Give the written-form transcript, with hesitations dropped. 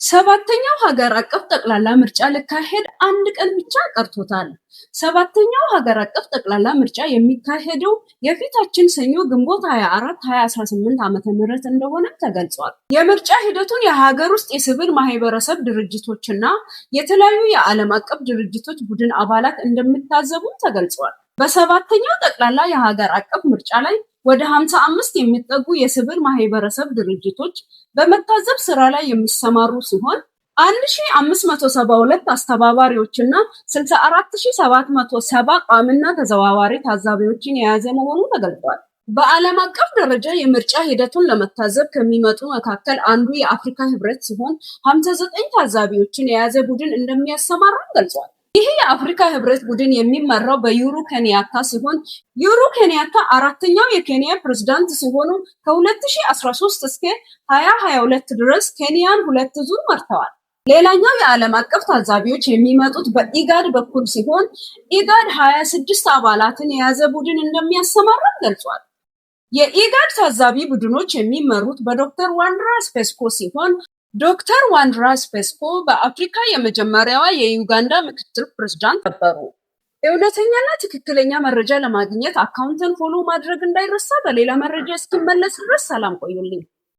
ሰባተኛው ሀገር አቀፍ ጠቅላላ ምርጫ ሊካሄድ አንድ ቀን ብቻ ቀርቶታል። ሰባተኛው ሀገር አቀፍ ጠቅላላ ምርጫ የሚካሄደው የፊታችን ሰኞ ግንቦት 24 2018 ዓ.ም እንደሆነም ተገልጿል። የምርጫ ሂደቱን የሀገር ውስጥ የሲቪል ማህበረሰብ ድርጅቶችና የተለያዩ የዓለም አቀፍ ድርጅቶች ቡድን አባላት እንደሚታዘቡም ተገልጿል። በሰባተኛው ጠቅላላ የሀገር አቀፍ ምርጫ ላይ ወደ 55 የሚጠጉ የሲቪል ማህበረሰብ ድርጅቶች በመታዘብ ስራ ላይ የሚሰማሩ ሲሆን 1572 አስተባባሪዎችና 64770 ቋሚና ተዘዋዋሪ ታዛቢዎችን የያዘ መሆኑ ተገልጿል። በዓለም አቀፍ ደረጃ የምርጫ ሂደቱን ለመታዘብ ከሚመጡ መካከል አንዱ የአፍሪካ ህብረት ሲሆን 59 ታዛቢዎችን የያዘ ቡድን እንደሚያሰማራም ገልጿል። ይህ የአፍሪካ ህብረት ቡድን የሚመራው በዩሩ ኬንያታ ሲሆን ዩሩ ኬንያታ አራተኛው የኬንያ ፕሬዝዳንት ሲሆኑ ከ2013 እስከ 2022 ድረስ ኬንያን 2 ዙር መርተዋል። ሌላኛው የዓለም አቀፍ ታዛቢዎች የሚመጡት በኢጋድ በኩል ሲሆን ኢጋድ 26 አባላትን የያዘ ቡድን እንደሚያሰማራም ገልጿል። የኢጋድ ታዛቢ ቡድኖች የሚመሩት በዶክተር ዋንድራ ስፔስኮ ሲሆን ዶክተር ዋንድራ ስፔስኮ በአፍሪካ የመጀመሪያዋ የዩጋንዳ ምክትል ፕሬዝዳንት ነበሩ። እውነተኛና ትክክለኛ መረጃ ለማግኘት አካውንትን ፎሎ ማድረግ እንዳይረሳ። በሌላ መረጃ እስኪመለስ ድረስ ሰላም ቆዩልኝ።